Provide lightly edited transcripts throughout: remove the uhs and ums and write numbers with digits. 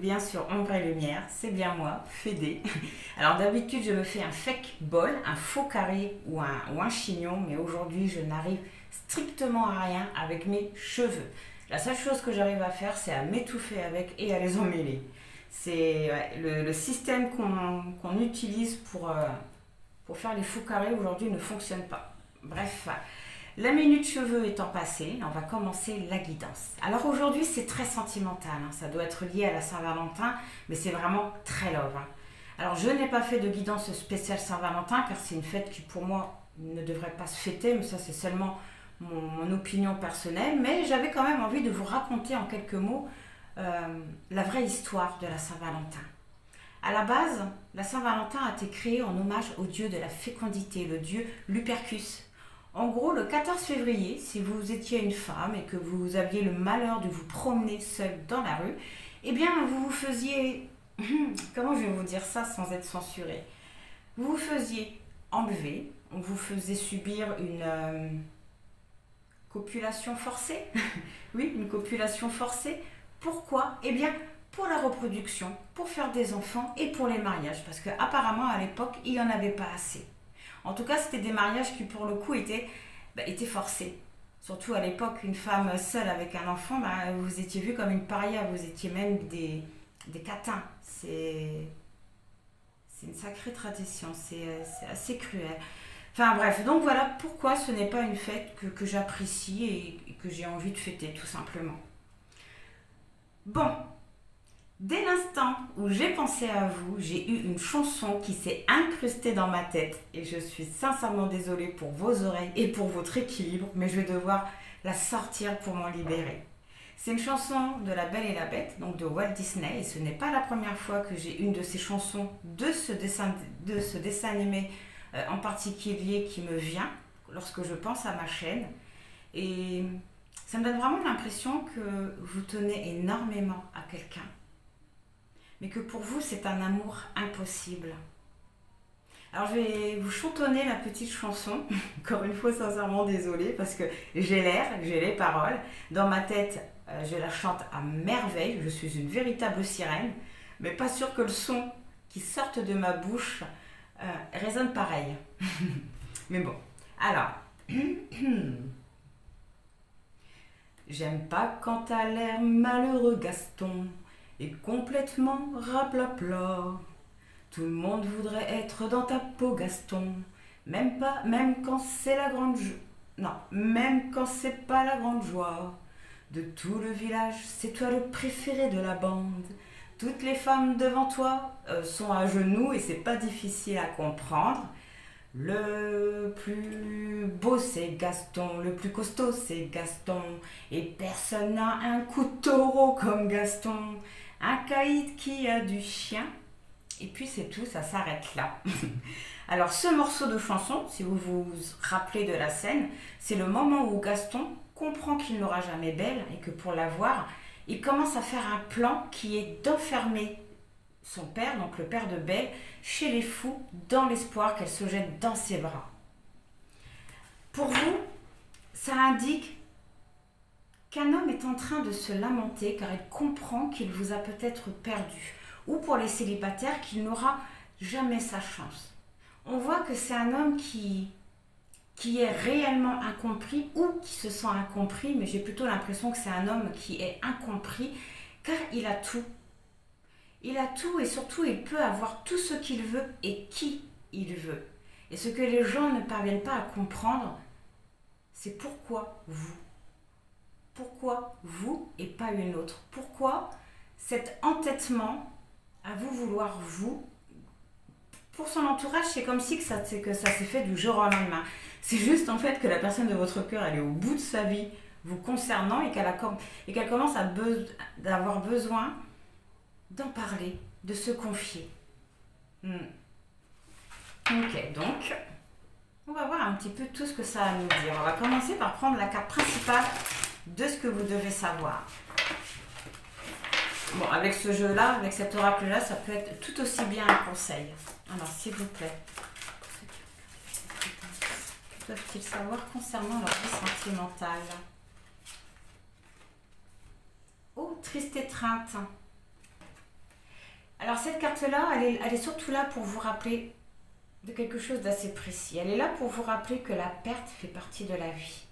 bien sur Ombre et Lumière, c'est bien moi, Fédé. Alors d'habitude je me fais un fake bol, un faux carré ou un chignon, mais aujourd'hui je n'arrive strictement à rien avec mes cheveux. La seule chose que j'arrive à faire, c'est à m'étouffer avec et à les emmêler. C'est le système qu'on utilise pour faire les faux carrés aujourd'hui ne fonctionne pas. Bref, la minute cheveux étant passée, on va commencer la guidance. Alors aujourd'hui c'est très sentimental, hein. Ça doit être lié à la Saint-Valentin, mais c'est vraiment très love, hein. Alors je n'ai pas fait de guidance spéciale Saint-Valentin car c'est une fête qui pour moi ne devrait pas se fêter, mais ça c'est seulement mon opinion personnelle, mais j'avais quand même envie de vous raconter en quelques mots la vraie histoire de la Saint-Valentin. À la base, la Saint-Valentin a été créée en hommage au dieu de la fécondité, le dieu Lupercus. En gros, le 14 février, si vous étiez une femme et que vous aviez le malheur de vous promener seule dans la rue, eh bien, vous vous faisiez... Comment je vais vous dire ça sans être censuré? Vous vous faisiez enlever, on vous faisait subir une copulation forcée. Oui, une copulation forcée. Pourquoi? Eh bien, pour la reproduction, pour faire des enfants et pour les mariages. Parce qu'apparemment, à l'époque, il n'y en avait pas assez. En tout cas, c'était des mariages qui, pour le coup, étaient forcés. Surtout à l'époque, une femme seule avec un enfant, vous étiez vu comme une paria, vous étiez même des catins. C'est une sacrée tradition, c'est assez cruel. Enfin bref, donc voilà pourquoi ce n'est pas une fête que j'apprécie et que j'ai envie de fêter, tout simplement. Bon, dès l'instant où j'ai pensé à vous, j'ai eu une chanson qui s'est incrustée dans ma tête et je suis sincèrement désolée pour vos oreilles et pour votre équilibre, mais je vais devoir la sortir pour m'en libérer. C'est une chanson de La Belle et la Bête, donc de Walt Disney, et ce n'est pas la première fois que j'ai une de ces chansons de ce dessin animé en particulier qui me vient lorsque je pense à ma chaîne. Et ça me donne vraiment l'impression que vous tenez énormément à quelqu'un, mais que pour vous c'est un amour impossible. Alors je vais vous chantonner la petite chanson, encore une fois sincèrement désolée parce que j'ai les paroles, dans ma tête je la chante à merveille, je suis une véritable sirène, mais pas sûr que le son qui sorte de ma bouche résonne pareil. Mais bon, alors... J'aime pas quand t'as l'air malheureux Gaston, et complètement raplapla. Tout le monde voudrait être dans ta peau Gaston, même quand c'est la grande joie. Non, même quand c'est pas la grande joie. De tout le village, c'est toi le préféré de la bande. Toutes les femmes devant toi sont à genoux et c'est pas difficile à comprendre. Le plus beau c'est Gaston, le plus costaud c'est Gaston, et personne n'a un coup de taureau comme Gaston, un caïd qui a du chien, et puis c'est tout, ça s'arrête là. Alors ce morceau de chanson, si vous vous rappelez de la scène, c'est le moment où Gaston comprend qu'il n'aura jamais Belle et que pour l'avoir, il commence à faire un plan qui est d'enfermer son père, donc le père de Belle, chez les fous, dans l'espoir qu'elle se jette dans ses bras. Pour vous, ça indique qu'un homme est en train de se lamenter car il comprend qu'il vous a peut-être perdu. Ou pour les célibataires, qu'il n'aura jamais sa chance. On voit que c'est un homme qui est réellement incompris ou qui se sent incompris, mais j'ai plutôt l'impression que c'est un homme qui est incompris car il a tout. Il a tout et surtout il peut avoir tout ce qu'il veut et qui il veut. Et ce que les gens ne parviennent pas à comprendre, c'est pourquoi vous. Pourquoi vous et pas une autre? Pourquoi cet entêtement à vous vouloir vous? Pour son entourage, c'est comme si ça s'est fait du jour au lendemain. C'est juste en fait que la personne de votre cœur, elle est au bout de sa vie vous concernant et qu'elle commence à d'avoir besoin d'en parler, de se confier. Ok, donc, on va voir un petit peu tout ce que ça a à nous dire. On va commencer par prendre la carte principale de ce que vous devez savoir. Bon, avec ce jeu-là, avec cet oracle-là, ça peut être tout aussi bien un conseil. Alors, s'il vous plaît, que doivent-ils savoir concernant leur vie sentimentale? Oh, triste étreinte. Alors cette carte-là, elle est surtout là pour vous rappeler de quelque chose d'assez précis. Elle est là pour vous rappeler que la perte fait partie de la vie.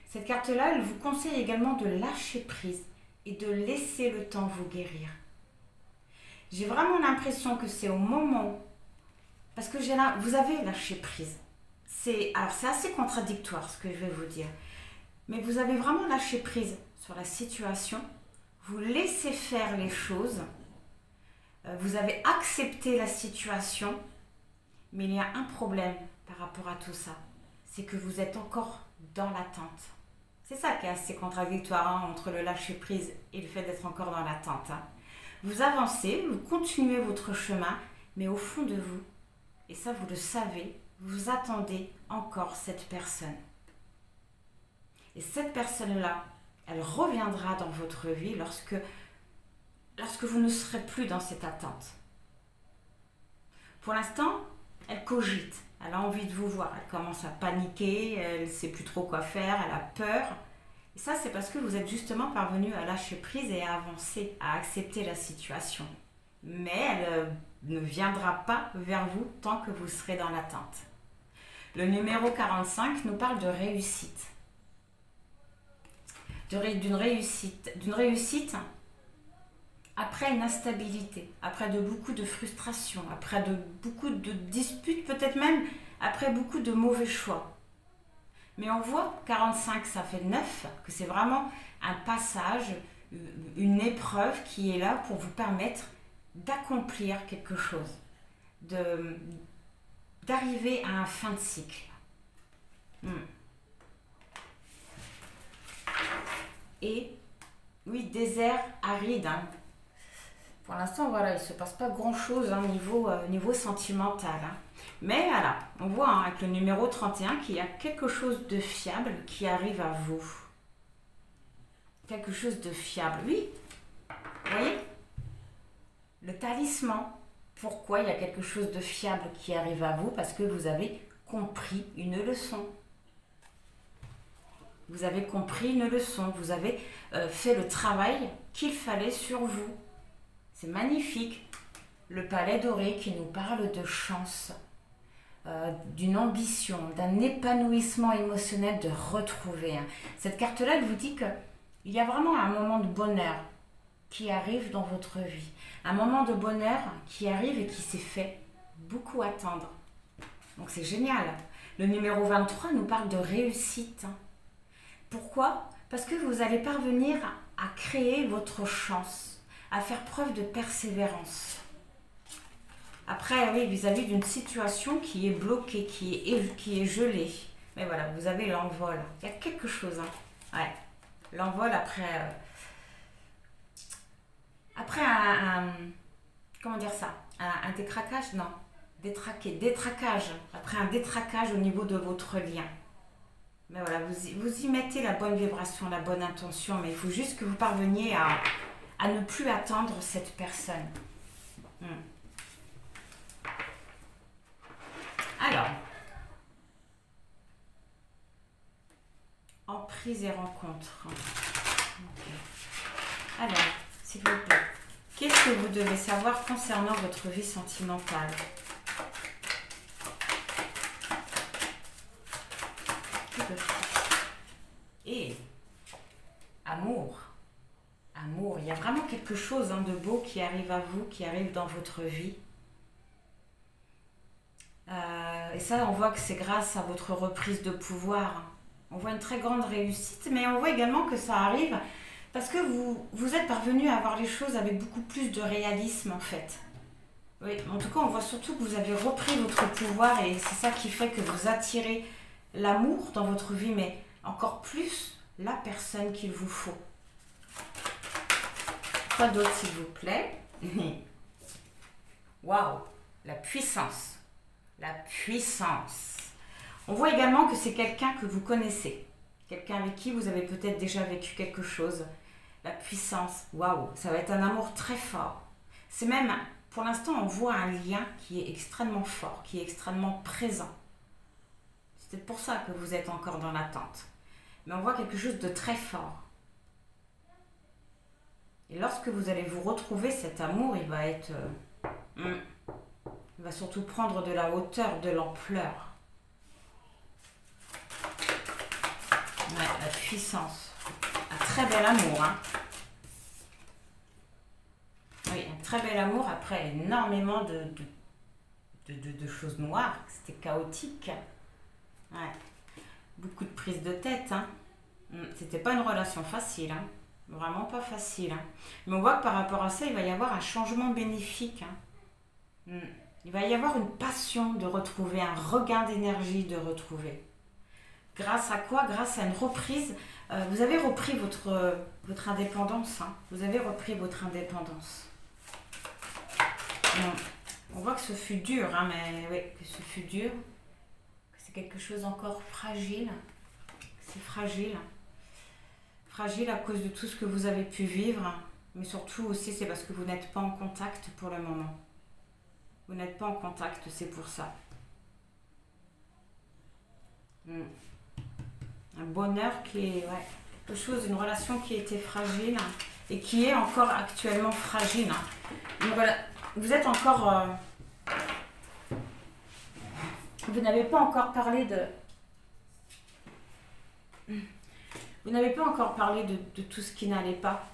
Cette carte-là, elle vous conseille également de lâcher prise et de laisser le temps vous guérir. J'ai vraiment l'impression que c'est au moment, parce que vous avez lâché prise. Alors c'est assez contradictoire ce que je vais vous dire, mais vous avez vraiment lâché prise sur la situation, vous laissez faire les choses, vous avez accepté la situation, mais il y a un problème par rapport à tout ça, c'est que vous êtes encore dans l'attente. C'est ça qui est assez contradictoire entre le lâcher prise et le fait d'être encore dans l'attente. Vous avancez, vous continuez votre chemin, mais au fond de vous, et ça vous le savez, vous attendez encore cette personne. Et cette personne-là, elle reviendra dans votre vie lorsque vous ne serez plus dans cette attente. Pour l'instant, elle cogite, elle a envie de vous voir, elle commence à paniquer, elle ne sait plus trop quoi faire, elle a peur. Et ça, c'est parce que vous êtes justement parvenu à lâcher prise et à avancer, à accepter la situation. Mais elle ne viendra pas vers vous tant que vous serez dans l'attente. Le numéro 45 nous parle de réussite. D'une réussite après une instabilité, après beaucoup de frustration, après beaucoup de disputes, peut-être même après beaucoup de mauvais choix. Mais on voit 45, ça fait 9, que c'est vraiment un passage, une épreuve qui est là pour vous permettre d'accomplir quelque chose, d'arriver à un fin de cycle. Et oui, désert aride. Pour l'instant, voilà, il ne se passe pas grand-chose niveau sentimental. Mais voilà, on voit avec le numéro 31 qu'il y a quelque chose de fiable qui arrive à vous. Quelque chose de fiable, oui. Vous voyez ? Le talisman. Pourquoi il y a quelque chose de fiable qui arrive à vous? Parce que vous avez compris une leçon. Vous avez compris une leçon. Vous avez fait le travail qu'il fallait sur vous. C'est magnifique. Le palais doré qui nous parle de chance, d'une ambition, d'un épanouissement émotionnel, de retrouver. Cette carte-là, elle vous dit qu'il y a vraiment un moment de bonheur qui arrive dans votre vie. Un moment de bonheur qui arrive et qui s'est fait beaucoup attendre. Donc c'est génial. Le numéro 23 nous parle de réussite. Pourquoi? Parce que vous allez parvenir à créer votre chance, à faire preuve de persévérance. Après, oui, vis-à-vis d'une situation qui est bloquée, qui est gelée. Mais voilà, vous avez l'envol. Il y a quelque chose. Ouais. L'envol après comment dire ça? Un décraquage? Non. Détraquage. Après un détraquage au niveau de votre lien. Mais voilà, vous y mettez la bonne vibration, la bonne intention, mais il faut juste que vous parveniez à ne plus attendre cette personne. Alors, emprise et rencontre. Okay. Alors, s'il vous plaît, qu'est-ce que vous devez savoir concernant votre vie sentimentale? Et amour. Amour, il y a vraiment quelque chose de beau qui arrive à vous, qui arrive dans votre vie. Et ça, on voit que c'est grâce à votre reprise de pouvoir. On voit une très grande réussite, mais on voit également que ça arrive parce que vous êtes parvenu à voir les choses avec beaucoup plus de réalisme en fait. Oui, en tout cas, on voit surtout que vous avez repris votre pouvoir et c'est ça qui fait que vous attirez l'amour dans votre vie, mais encore plus la personne qu'il vous faut. Quoi d'autre, s'il vous plaît? Waouh, la puissance. La puissance. On voit également que c'est quelqu'un que vous connaissez. Quelqu'un avec qui vous avez peut-être déjà vécu quelque chose. La puissance. Waouh, ça va être un amour très fort. C'est même, pour l'instant, on voit un lien qui est extrêmement fort, qui est extrêmement présent. C'est peut-être pour ça que vous êtes encore dans l'attente. Mais on voit quelque chose de très fort. Et lorsque vous allez vous retrouver, cet amour, il va être... il va surtout prendre de la hauteur, de l'ampleur. Ouais, la puissance. Un très bel amour, hein. Oui, un très bel amour après énormément de choses noires. C'était chaotique. Ouais. Beaucoup de prises de tête, hein. C'était pas une relation facile, hein. Vraiment pas facile, hein. Mais on voit que par rapport à ça, il va y avoir un changement bénéfique, hein. Il va y avoir une passion de retrouver, un regain d'énergie de retrouver. Grâce à quoi? Grâce à une reprise. Vous avez repris votre indépendance, hein. Vous avez repris votre indépendance. On voit que ce fut dur, hein, mais oui, que ce fut dur. C'est quelque chose encore fragile. C'est fragile. Fragile à cause de tout ce que vous avez pu vivre. Mais surtout aussi, c'est parce que vous n'êtes pas en contact pour le moment. Vous n'êtes pas en contact, c'est pour ça. Un bonheur qui est... Ouais, quelque chose, une relation qui était fragile et qui est encore actuellement fragile. Donc voilà, vous êtes encore... vous n'avez pas encore parlé de... Vous n'avez pas encore parlé de tout ce qui n'allait pas.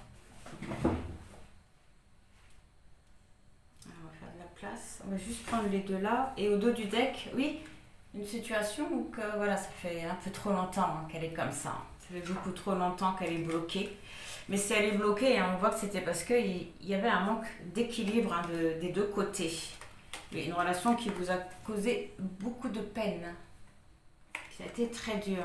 Alors, on va faire de la place. On va juste prendre les deux là. Et au dos du deck, oui, une situation où que, voilà, ça fait un peu trop longtemps, hein, qu'elle est comme ça. Ça fait beaucoup trop longtemps qu'elle est bloquée. Mais si elle est bloquée, hein, on voit que c'était parce qu'il y avait un manque d'équilibre, hein, des deux côtés. Et une relation qui vous a causé beaucoup de peine. Ça a été très dur.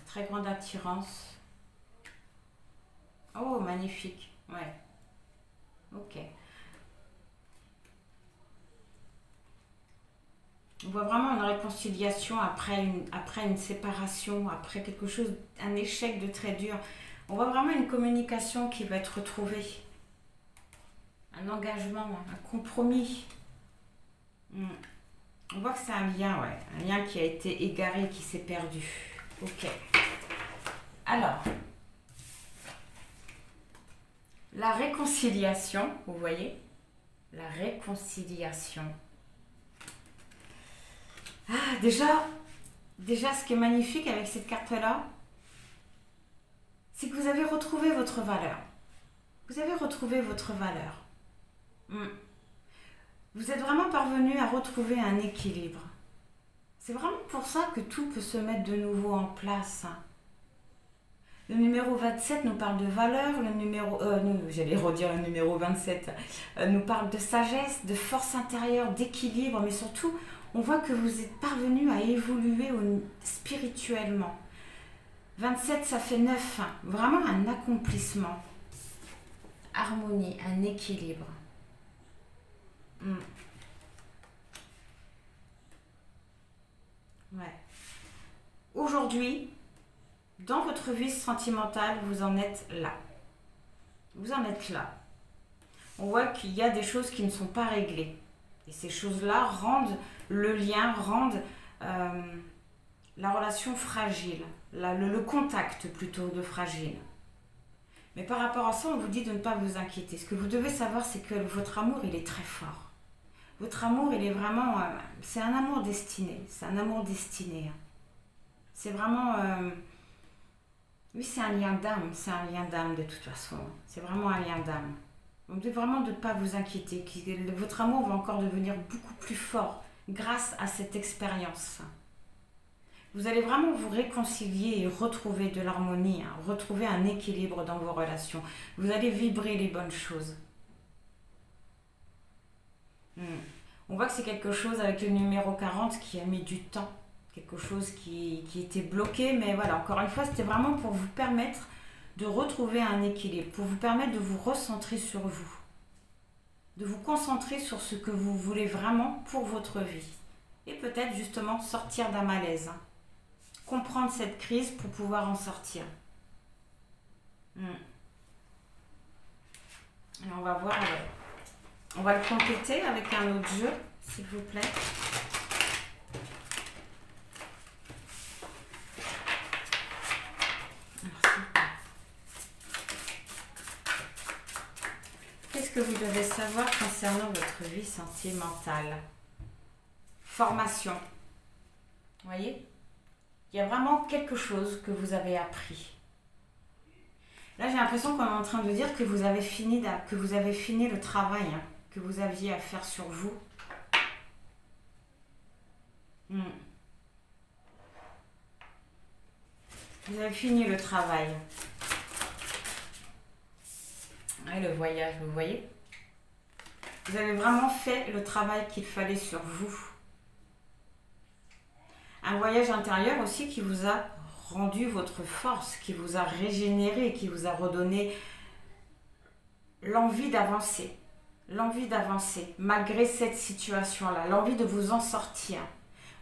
Très grande attirance. Oh, magnifique. Ouais. Ok. On voit vraiment une réconciliation après une séparation, après quelque chose, un échec de très dur. On voit vraiment une communication qui va être retrouvée. Un engagement, un compromis. On voit que c'est un lien, ouais. Un lien qui a été égaré, qui s'est perdu. Ok. Alors, la réconciliation, vous voyez? La réconciliation. Ah, déjà, ce qui est magnifique avec cette carte-là, c'est que vous avez retrouvé votre valeur. Vous avez retrouvé votre valeur. Vous êtes vraiment parvenu à retrouver un équilibre. C'est vraiment pour ça que tout peut se mettre de nouveau en place. Le numéro 27 nous parle de valeur, le numéro... j'allais redire le numéro 27, nous parle de sagesse, de force intérieure, d'équilibre, mais surtout, on voit que vous êtes parvenu à évoluer spirituellement. 27, ça fait 9, vraiment un accomplissement. Harmonie, un équilibre. Ouais. Aujourd'hui, dans votre vie sentimentale, vous en êtes là. Vous en êtes là. On voit qu'il y a des choses qui ne sont pas réglées. Et ces choses-là rendent le lien, rendent la relation fragile. Le contact plutôt de fragile. Mais par rapport à ça, on vous dit de ne pas vous inquiéter. Ce que vous devez savoir, c'est que votre amour, il est très fort. Votre amour, il est vraiment... c'est un amour destiné. C'est un amour destiné. C'est vraiment... oui, c'est un lien d'âme. C'est un lien d'âme de toute façon. C'est vraiment un lien d'âme. Donc, vraiment de ne pas vous inquiéter. Votre amour va encore devenir beaucoup plus fort grâce à cette expérience. Vous allez vraiment vous réconcilier et retrouver de l'harmonie, hein, retrouver un équilibre dans vos relations. Vous allez vibrer les bonnes choses. On voit que c'est quelque chose avec le numéro 40 qui a mis du temps. Quelque chose qui était bloqué, mais voilà, encore une fois, c'était vraiment pour vous permettre de retrouver un équilibre, pour vous permettre de vous recentrer sur vous, de vous concentrer sur ce que vous voulez vraiment pour votre vie. Et peut-être justement sortir d'un malaise. Hein. Comprendre cette crise pour pouvoir en sortir. Alors on va voir, on va le compléter avec un autre jeu, s'il vous plaît. que vous devez savoir concernant votre vie sentimentale? Formation. Vous voyez? Il y a vraiment quelque chose que vous avez appris. Là, j'ai l'impression qu'on est en train de dire que vous avez fini, le travail que vous aviez à faire sur vous. Vous avez fini le travail. Et le voyage, vous voyez? Vous avez vraiment fait le travail qu'il fallait sur vous. Un voyage intérieur aussi qui vous a rendu votre force, qui vous a régénéré, qui vous a redonné l'envie d'avancer. L'envie d'avancer, malgré cette situation-là. L'envie de vous en sortir.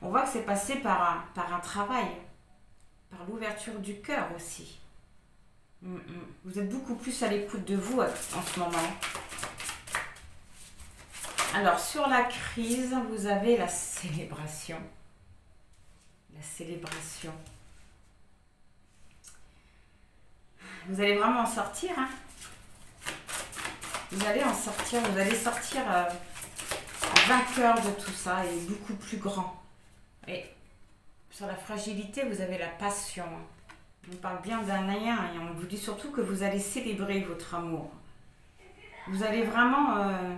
On voit que c'est passé par un travail. Par l'ouverture du cœur aussi. Vous êtes beaucoup plus à l'écoute de vous en ce moment. Alors, sur la crise, vous avez la célébration. La célébration. Vous allez vraiment en sortir. Vous allez en sortir. Vous allez sortir vainqueur de tout ça et beaucoup plus grand. Et sur la fragilité, vous avez la passion. On parle bien d'un lien et on vous dit surtout que vous allez célébrer votre amour. Vous allez vraiment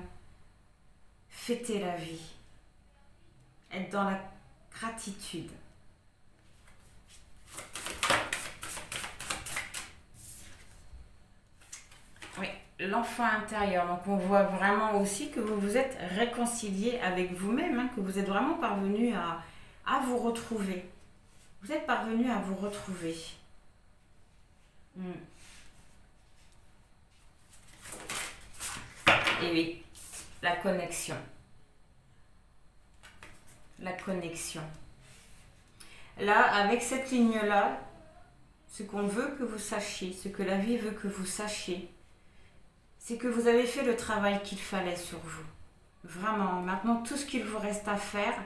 fêter la vie. Être dans la gratitude. Oui, l'enfant intérieur. Donc on voit vraiment aussi que vous vous êtes réconcilié avec vous-même, que vous êtes vraiment parvenu à vous retrouver. Vous êtes parvenu à vous retrouver. Et oui, la connexion. La connexion. Là, avec cette ligne-là, ce qu'on veut que vous sachiez, ce que la vie veut que vous sachiez, c'est que vous avez fait le travail qu'il fallait sur vous. Vraiment, maintenant, tout ce qu'il vous reste à faire,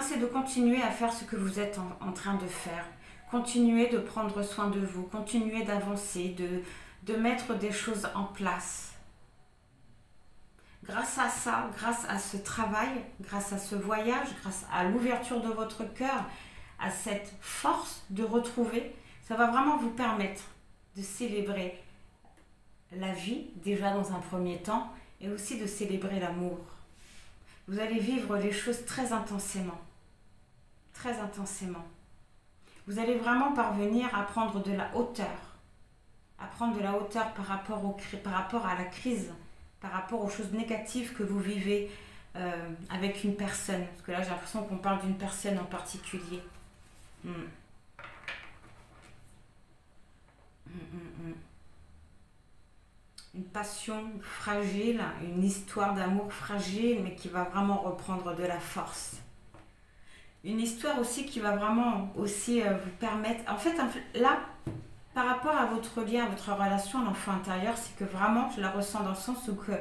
c'est de continuer à faire ce que vous êtes en train de faire. Continuez de prendre soin de vous, continuez d'avancer, de mettre des choses en place. Grâce à ça, grâce à ce travail, grâce à ce voyage, grâce à l'ouverture de votre cœur, à cette force de retrouver, ça va vraiment vous permettre de célébrer la vie, déjà dans un premier temps, et aussi de célébrer l'amour. Vous allez vivre les choses très intensément. Très intensément. Vous allez vraiment parvenir à prendre de la hauteur. À prendre de la hauteur par rapport à la crise, par rapport aux choses négatives que vous vivez avec une personne. Parce que là, j'ai l'impression qu'on parle d'une personne en particulier. Une passion fragile, une histoire d'amour fragile, mais qui va vraiment reprendre de la force. Une histoire aussi qui va vraiment aussi vous permettre... En fait, là, par rapport à votre lien, à votre relation à l'enfant intérieur, c'est que vraiment, je la ressens dans le sens où que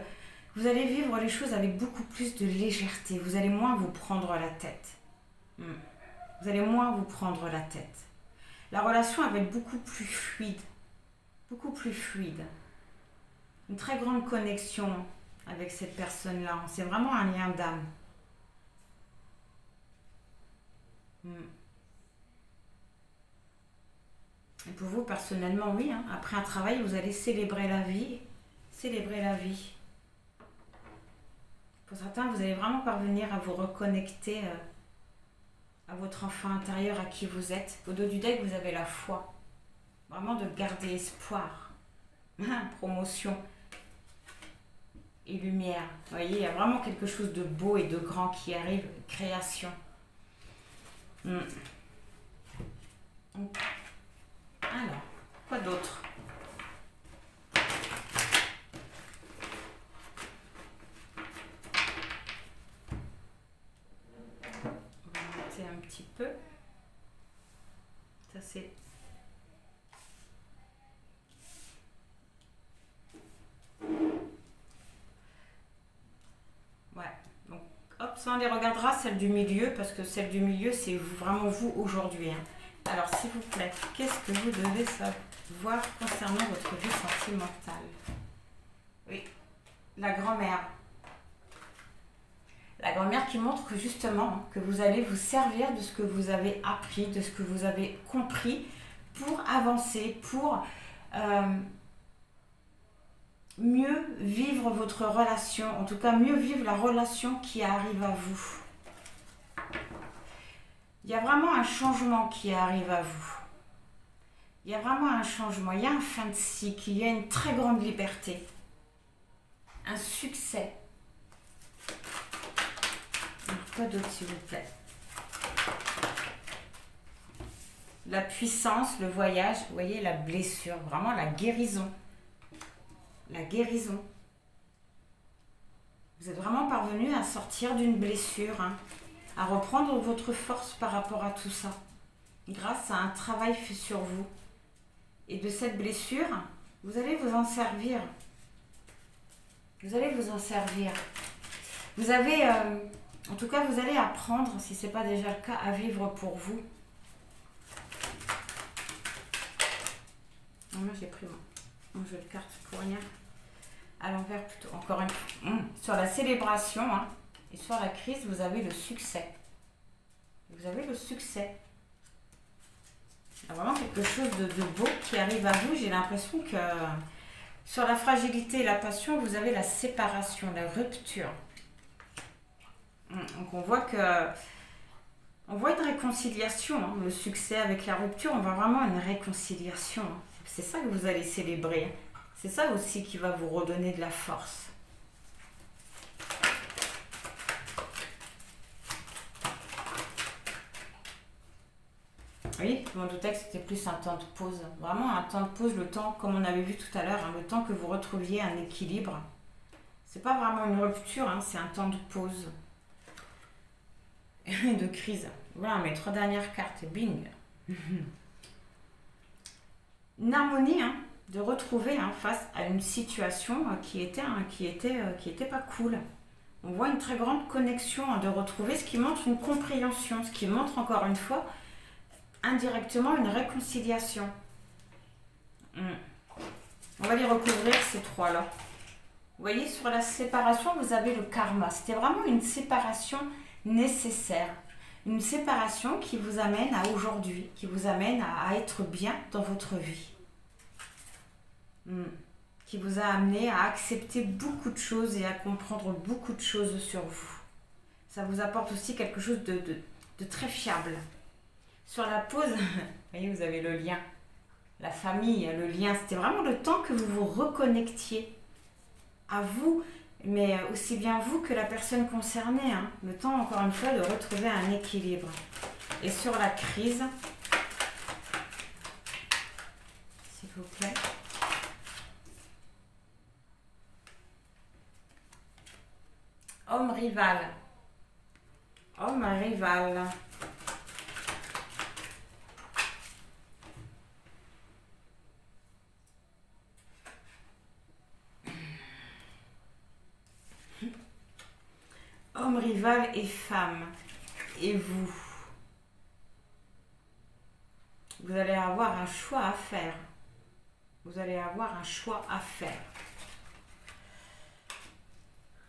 vous allez vivre les choses avec beaucoup plus de légèreté. Vous allez moins vous prendre la tête. Vous allez moins vous prendre la tête. La relation va être beaucoup plus fluide. Beaucoup plus fluide. Une très grande connexion avec cette personne-là. C'est vraiment un lien d'âme. Et pour vous, personnellement, oui. Après un travail, vous allez célébrer la vie. Célébrer la vie. Pour certains, vous allez vraiment parvenir à vous reconnecter à votre enfant intérieur, à qui vous êtes. Au dos du deck, vous avez la foi. Vraiment de garder espoir. Promotion. Et lumière. Vous voyez, il y a vraiment quelque chose de beau et de grand qui arrive. Création. Alors, quoi d'autre? On va monter un petit peu. Ça c'est... Ouais, donc hop, ça on les regardera, celle du milieu, parce que celle du milieu c'est vraiment vous aujourd'hui. Alors, s'il vous plaît, qu'est-ce que vous devez savoir concernant votre vie sentimentale? Oui. la grand-mère. La grand-mère qui montre que justement, que vous allez vous servir de ce que vous avez appris, de ce que vous avez compris pour avancer, pour mieux vivre votre relation, en tout cas mieux vivre la relation qui arrive à vous. Il y a vraiment un changement qui arrive à vous. Il y a vraiment un changement, il y a un fin de cycle, il y a une très grande liberté, un succès. Alors, quoi d'autre s'il vous plaît? La puissance, le voyage, vous voyez la blessure, vraiment la guérison. La guérison. Vous êtes vraiment parvenu à sortir d'une blessure, hein, à reprendre votre force par rapport à tout ça, grâce à un travail fait sur vous. Et de cette blessure, vous allez vous en servir. Vous allez vous en servir. Vous avez, en tout cas, vous allez apprendre, si ce n'est pas déjà le cas, à vivre pour vous. Moi, j'ai pris mon jeu de cartes pour rien. À l'envers plutôt, encore une fois. Sur la célébration, hein, et sur la crise, vous avez le succès. Vous avez le succès. Il y a vraiment quelque chose de beau qui arrive à vous. J'ai l'impression que sur la fragilité et la passion, vous avez la séparation, la rupture. Donc on voit que on voit une réconciliation, hein, le succès avec la rupture, on voit vraiment une réconciliation. Hein. C'est ça que vous allez célébrer. C'est ça aussi qui va vous redonner de la force. Oui, je m'en doutais que c'était plus un temps de pause. Vraiment un temps de pause, le temps, comme on avait vu tout à l'heure, hein, le temps que vous retrouviez un équilibre. C'est pas vraiment une rupture, hein, c'est un temps de pause. Et de crise. Voilà mes 3 dernières cartes. Bing. Une harmonie, hein, de retrouver, hein, face à une situation qui était pas cool. On voit une très grande connexion, hein, de retrouver, ce qui montre une compréhension, ce qui montre encore une fois indirectement une réconciliation. On va les recouvrir ces 3-là. Vous voyez, sur la séparation, vous avez le karma. C'était vraiment une séparation nécessaire. Une séparation qui vous amène à aujourd'hui, qui vous amène à être bien dans votre vie. Qui vous a amené à accepter beaucoup de choses et à comprendre beaucoup de choses sur vous. Ça vous apporte aussi quelque chose de très fiable. Sur la pause, vous voyez, vous avez le lien. La famille, le lien. C'était vraiment le temps que vous vous reconnectiez à vous, mais aussi bien vous que la personne concernée. Hein. Le temps, encore une fois, de retrouver un équilibre. Et sur la crise, s'il vous plaît. Homme rival. Homme rival. Homme rival et femme. Et vous. Vous allez avoir un choix à faire. Vous allez avoir un choix à faire.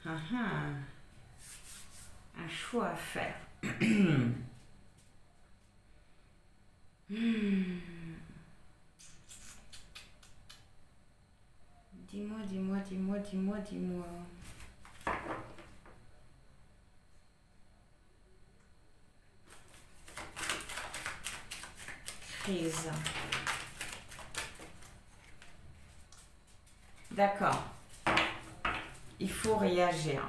Un choix à faire. Dis-moi, dis-moi, dis-moi, dis-moi, dis-moi. Crise. D'accord. Il faut réagir.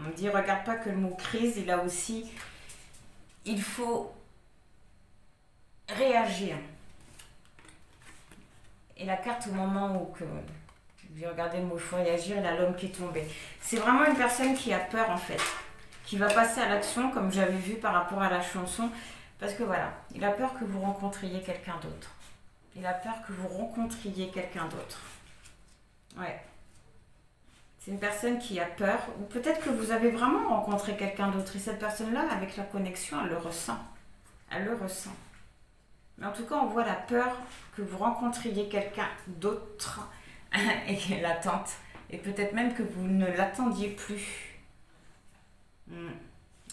On dit, regarde pas que le mot crise, il a aussi... Il faut réagir. Et la carte au moment où que... J'ai regardé le mot il faut réagir, il y a l'homme qui est tombé. C'est vraiment une personne qui a peur en fait. Qui va passer à l'action comme j'avais vu par rapport à la chanson. Parce que voilà, il a peur que vous rencontriez quelqu'un d'autre. Il a peur que vous rencontriez quelqu'un d'autre. Ouais. C'est une personne qui a peur, ou peut-être que vous avez vraiment rencontré quelqu'un d'autre, et cette personne-là, avec la connexion, elle le ressent. Elle le ressent. Mais en tout cas, on voit la peur que vous rencontriez quelqu'un d'autre, et l'attente Et peut-être même que vous ne l'attendiez plus.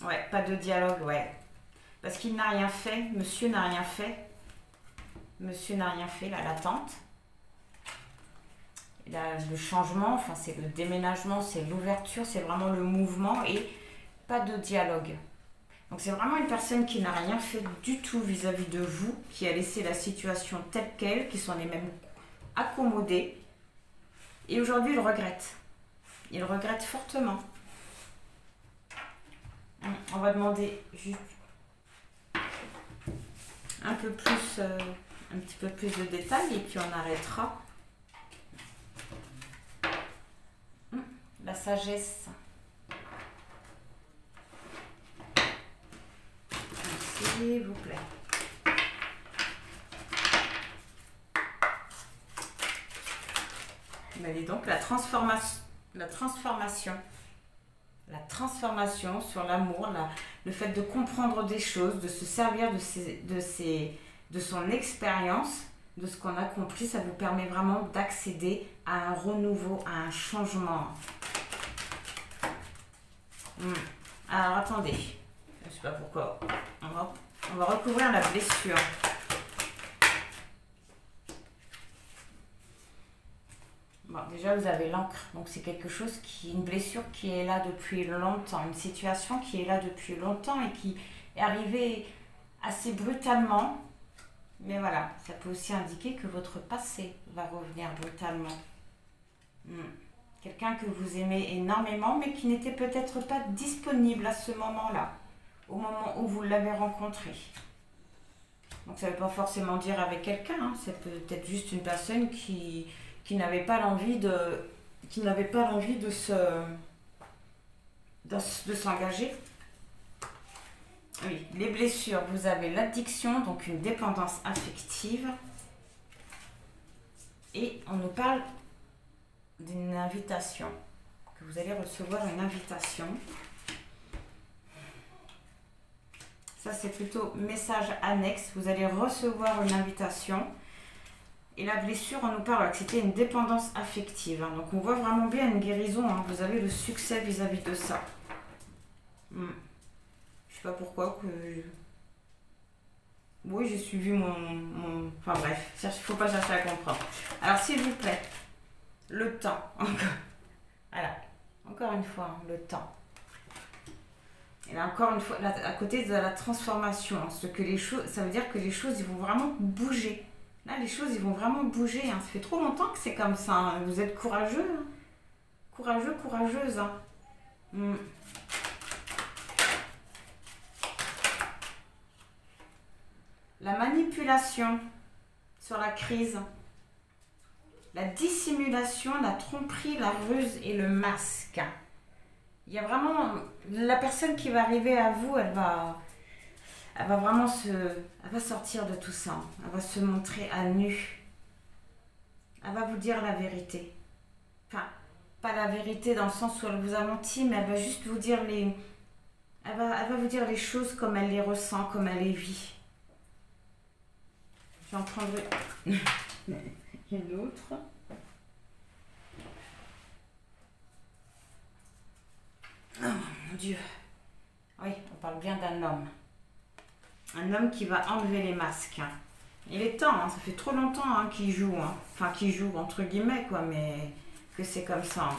Ouais, pas de dialogue, ouais. Parce qu'il n'a rien fait, monsieur n'a rien fait. Monsieur n'a rien fait, là, l'attente. Là, le changement, enfin c'est le déménagement, c'est l'ouverture, c'est vraiment le mouvement et pas de dialogue. Donc c'est vraiment une personne qui n'a rien fait du tout vis-à-vis de vous, qui a laissé la situation telle qu'elle, qui s'en est même accommodé. Et aujourd'hui, il regrette. Il regrette fortement. On va demander juste un petit peu plus de détails et puis on arrêtera. La sagesse. S'il vous plaît. Mais donc la transformation. La transformation sur l'amour, le fait de comprendre des choses, de se servir de son expérience, de ce qu'on a compris, ça vous permet vraiment d'accéder à un renouveau, à un changement. Alors attendez, je ne sais pas pourquoi, on va recouvrir la blessure. Bon, déjà vous avez l'encre, donc c'est quelque chose une blessure qui est là depuis longtemps, une situation qui est là depuis longtemps et qui est arrivée assez brutalement. Mais voilà, ça peut aussi indiquer que votre passé va revenir brutalement. Quelqu'un que vous aimez énormément, mais qui n'était peut-être pas disponible à ce moment-là, au moment où vous l'avez rencontré. Donc ça ne veut pas forcément dire avec quelqu'un, hein. C'est peut-être juste une personne qui n'avait pas l'envie de s'engager. Oui, les blessures, vous avez l'addiction, donc une dépendance affective. Et on nous parle d'une invitation, que vous allez recevoir une invitation. Ça, c'est plutôt message annexe. Vous allez recevoir une invitation. Et la blessure, on nous parle que c'était une dépendance affective. Hein. Donc, on voit vraiment bien une guérison. Hein. Vous avez le succès vis-à-vis de ça. Je sais pas pourquoi que... Oui, j'ai suivi mon... Enfin bref, il ne faut pas chercher à comprendre. Alors, s'il vous plaît, le temps. Voilà. Encore une fois, hein, le temps. Et là, encore une fois, là, à côté de la transformation, hein, ça veut dire que les choses, ils vont vraiment bouger. Là, les choses, ils vont vraiment bouger. Hein. Ça fait trop longtemps que c'est comme ça. Hein. Vous êtes courageux. Hein. Courageux, courageuse. Hein. La manipulation sur la crise. La dissimulation, la tromperie, la ruse et le masque. Il y a vraiment... La personne qui va arriver à vous, elle va vraiment elle va sortir de tout ça. Elle va se montrer à nu. Elle va vous dire la vérité. Enfin, pas la vérité dans le sens où elle vous a menti, mais elle va juste vous dire elle va vous dire les choses comme elle les ressent, comme elle les vit. J'en prendrai une autre. Oh mon Dieu. Oui, on parle bien d'un homme. Un homme qui va enlever les masques. Il est temps, hein, ça fait trop longtemps hein, qu'il joue. Hein. Enfin, qu'il joue entre guillemets, quoi, mais que c'est comme ça. Hein.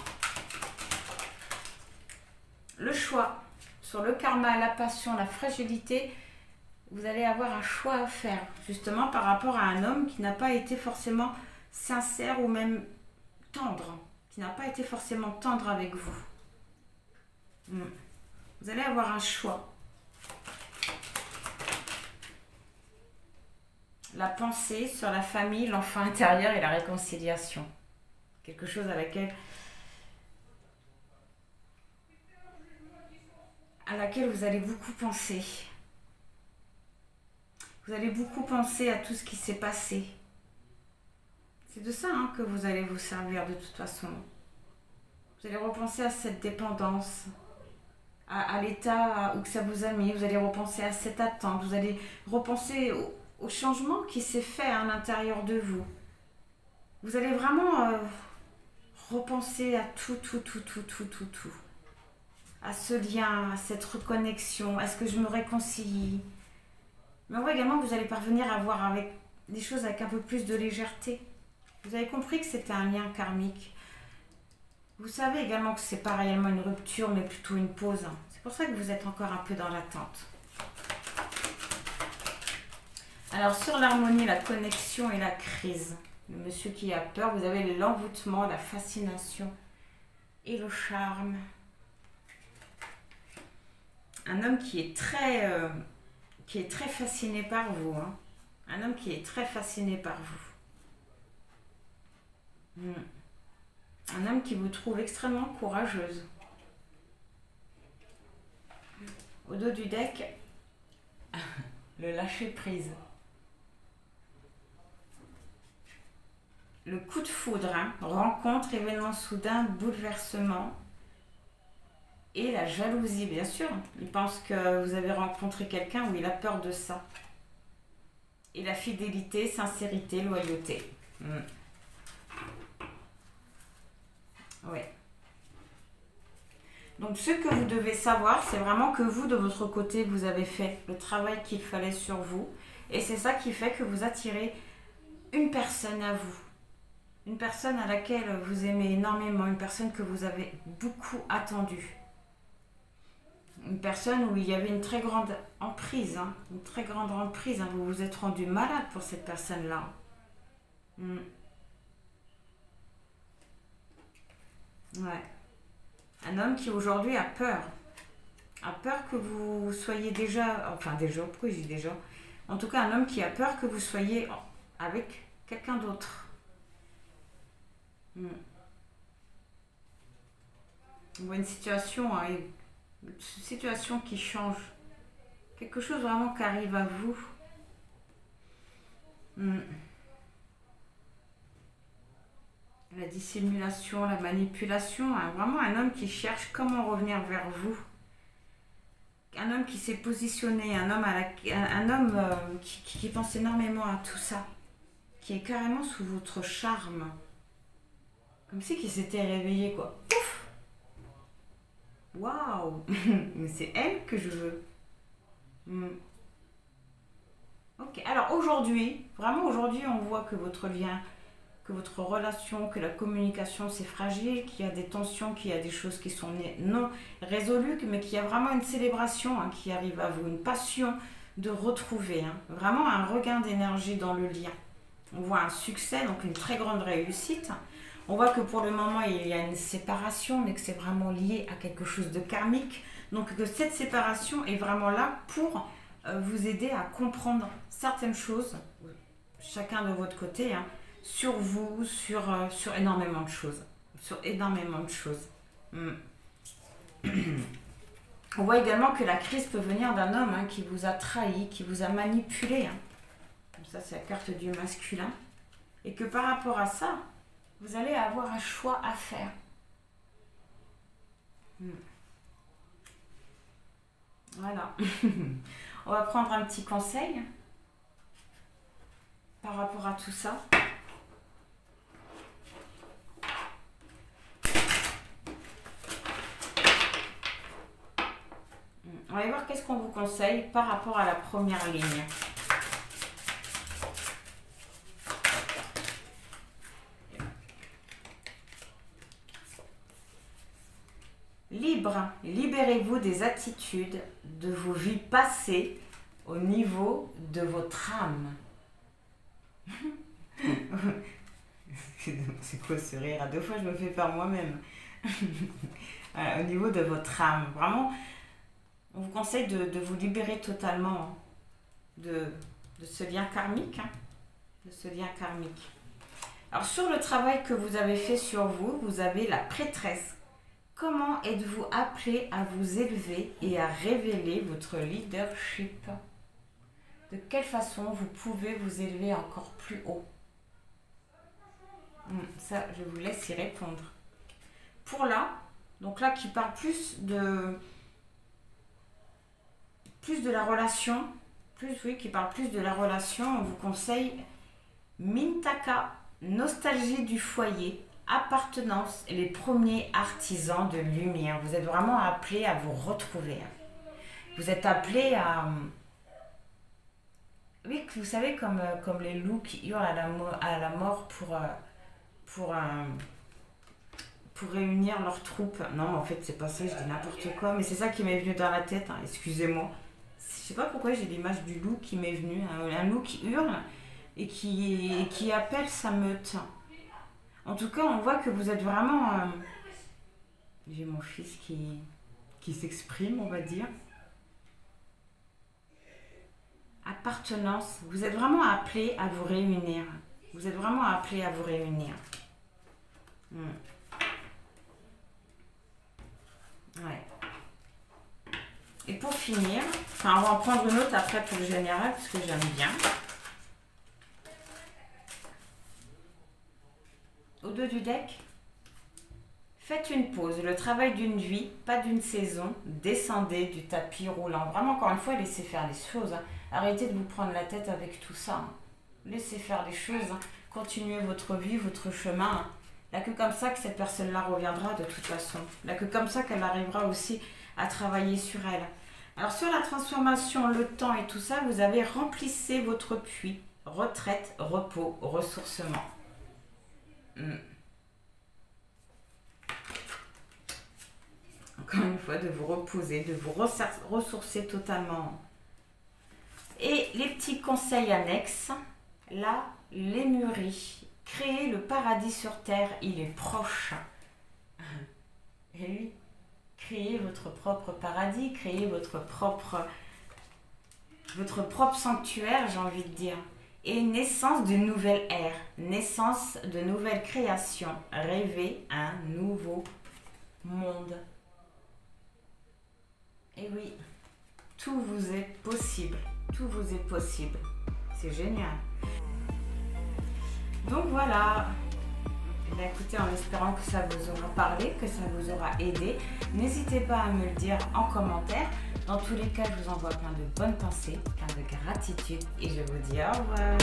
Le choix. Sur le karma, la passion, la fragilité, vous allez avoir un choix à faire. Justement par rapport à un homme qui n'a pas été forcément sincère ou même tendre. Qui n'a pas été forcément tendre avec vous. Vous allez avoir un choix. La pensée sur la famille, l'enfant intérieur et la réconciliation. Quelque chose à laquelle vous allez beaucoup penser. Vous allez beaucoup penser à tout ce qui s'est passé. C'est de ça hein, que vous allez vous servir de toute façon. Vous allez repenser à cette dépendance, à l'état où que ça vous a mis. Vous allez repenser à cette attente. Vous allez repenser au changement qui s'est fait à l'intérieur de vous. Vous allez vraiment Repensez à tout, tout, tout, tout, tout, tout, tout. À ce lien, à cette reconnexion. Est-ce que je me réconcilie? Mais on voit également que vous allez parvenir à voir avec des choses avec un peu plus de légèreté. Vous avez compris que c'était un lien karmique. Vous savez également que c'est pas réellement une rupture, mais plutôt une pause. C'est pour ça que vous êtes encore un peu dans l'attente. Alors sur l'harmonie, la connexion et la crise, le monsieur qui a peur, vous avez l'envoûtement, la fascination et le charme. Un homme qui est très fasciné par vous. Hein. Un homme qui est très fasciné par vous. Un homme qui vous trouve extrêmement courageuse. Au dos du deck, le lâcher prise. Le coup de foudre, hein. Rencontre, événement soudain, bouleversement. Et la jalousie, bien sûr. Il pense que vous avez rencontré quelqu'un où il a peur de ça. Et la fidélité, sincérité, loyauté. Oui. Donc ce que vous devez savoir, c'est vraiment que vous, de votre côté, vous avez fait le travail qu'il fallait sur vous. Et c'est ça qui fait que vous attirez une personne à vous. Une personne à laquelle vous aimez énormément. Une personne que vous avez beaucoup attendue. Une personne où il y avait une très grande emprise. Hein, une très grande emprise. Hein, vous vous êtes rendu malade pour cette personne-là. Ouais. Un homme qui aujourd'hui a peur. A peur que vous soyez déjà... Enfin déjà, pourquoi je dis déjà? En tout cas, un homme qui a peur que vous soyez avec quelqu'un d'autre. On voit une situation, hein, une situation qui change. Quelque chose vraiment qui arrive à vous. La dissimulation, la manipulation, hein, vraiment un homme qui cherche comment revenir vers vous. Un homme qui s'est positionné, un homme qui pense énormément à tout ça, qui est carrément sous votre charme. Comme si il s'était réveillé, quoi. Pouf! Waouh! Mais c'est elle que je veux. Ok, alors aujourd'hui, vraiment aujourd'hui, on voit que votre lien, que votre relation, que la communication c'est fragile, qu'il y a des tensions, qu'il y a des choses qui sont non résolues, mais qu'il y a vraiment une célébration hein, qui arrive à vous, une passion de retrouver, hein, vraiment un regain d'énergie dans le lien. On voit un succès, donc une très grande réussite. On voit que pour le moment il y a une séparation, mais que c'est vraiment lié à quelque chose de karmique. Donc que cette séparation est vraiment là pour vous aider à comprendre certaines choses, chacun de votre côté, hein, sur vous, sur énormément de choses. Sur énormément de choses. On voit également que la crise peut venir d'un homme hein, qui vous a trahi, qui vous a manipulé. Hein. Comme ça, c'est la carte du masculin. Et que par rapport à ça, vous allez avoir un choix à faire. Voilà. On va prendre un petit conseil par rapport à tout ça. On va voir qu'est-ce qu'on vous conseille par rapport à la première ligne. Libre, libérez-vous des attitudes de vos vies passées au niveau de votre âme. C'est quoi ce rire? À deux fois, je me fais peur moi-même. Voilà, au niveau de votre âme. Vraiment, on vous conseille de vous libérer totalement de ce lien karmique. Hein, de ce lien karmique. Alors, sur le travail que vous avez fait sur vous, vous avez la prêtresse. Comment êtes-vous appelé à vous élever et à révéler votre leadership? De quelle façon vous pouvez vous élever encore plus haut? Ça, je vous laisse y répondre. Pour là, donc là qui parle plus de la relation, qui parle plus de la relation, on vous conseille Mintaka, nostalgie du foyer, appartenance et les premiers artisans de lumière. Vous êtes vraiment appelés à vous retrouver. Vous êtes appelés à... Oui, vous savez, comme les loups qui hurlent à la mort pour réunir leurs troupes. Non, en fait, c'est pas ça, je dis n'importe quoi, mais c'est ça qui m'est venu dans la tête, hein, excusez-moi. Je sais pas pourquoi j'ai l'image du loup qui m'est venu, un loup qui hurle et qui appelle sa meute. En tout cas, on voit que vous êtes vraiment... J'ai mon fils qui s'exprime, on va dire. Appartenance. Vous êtes vraiment appelés à vous réunir. Vous êtes vraiment appelés à vous réunir. Ouais. Et pour finir, enfin, on va en prendre une autre après pour le général, parce que j'aime bien. Au dos du deck, faites une pause, le travail d'une vie, pas d'une saison. Descendez du tapis roulant. Vraiment, encore une fois, laissez faire les choses. Hein. Arrêtez de vous prendre la tête avec tout ça. Hein. Laissez faire les choses. Hein. Continuez votre vie, votre chemin. Hein. Il n'y a que comme ça que cette personne-là reviendra de toute façon. Il n'y a que comme ça qu'elle arrivera aussi à travailler sur elle. Alors sur la transformation, le temps et tout ça, vous avez remplissé votre puits. Retraite, repos, ressourcement. Encore une fois, de vous reposer, de vous ressourcer totalement. Et les petits conseils annexes, là, les mûris. Créer le paradis sur terre, il est proche. Et oui, créez votre propre paradis, créez votre propre sanctuaire, j'ai envie de dire. Et naissance d'une nouvelle ère, naissance de nouvelles créations, rêver un nouveau monde. Et oui, tout vous est possible, tout vous est possible. C'est génial. Donc voilà, bien, écoutez, en espérant que ça vous aura parlé, que ça vous aura aidé, n'hésitez pas à me le dire en commentaire. Dans tous les cas, je vous envoie plein de bonnes pensées, plein de gratitude et je vous dis au revoir.